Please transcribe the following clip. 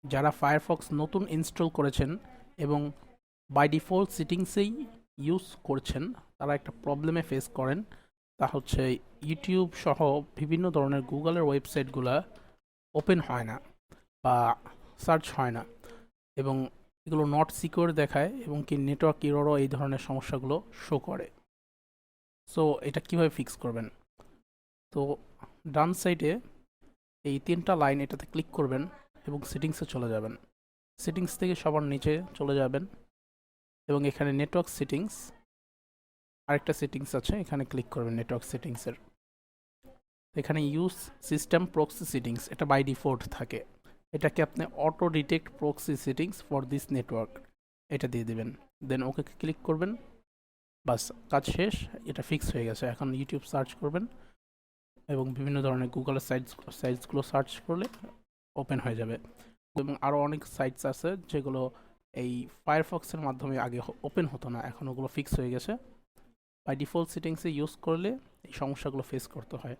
যারা ফায়ারফক্স নতুন ইনস্টল করেছেন এবং বাই ডিফল্ট সেটিংসেই ইউজ করছেন, তারা একটা প্রবলেমে ফেস করেন। তা হচ্ছে ইউটিউব সহ বিভিন্ন ধরনের গুগলের ওয়েবসাইটগুলো ওপেন হয় না বা সার্চ হয় না, এবং এগুলো নট সিকিউর দেখায়, এবং কি নেটওয়ার্ক এররও এই ধরনের সমস্যাগুলো শো করে। সো এটা কিভাবে ফিক্স করবেন? তো ডান সাইডে এই 3টা লাইন, এটাতে ক্লিক করবেন এবং সেটিংসে চলে যাবেন। সেটিংস থেকে সবার নিচে চলে যাবেন এবং এখানে নেটওয়ার্ক সেটিংস, আরেকটা সেটিংস আছে, এখানে ক্লিক করবেন নেটওয়ার্ক সেটিংসের। এখানে ইউজ সিস্টেম প্রক্সি সেটিংস, এটা বাই ডিফল্ট থাকে। এটাকে আপনি auto detect proxy settings for this network এটা দিয়ে দিবেন, দেন ওকে ক্লিক করবেন। বাস, কাজ শেষ। এটা ফিক্স হয়ে গেছে। এখন ইউটিউব সার্চ করবেন এবং বিভিন্ন ধরনের গুগলের সাইটসগুলো সার্চ করলে ওপেন হয়ে যাবে। এবং আরও অনেক সাইটস আছে যেগুলো এই ফায়ারফক্সের মাধ্যমে আগে ওপেন হতো না, এখন ওগুলো ফিক্স হয়ে গেছে। বাই ডিফল্ট সেটিংসে ইউজ করলে এই সমস্যাগুলো ফেস করতে হয়।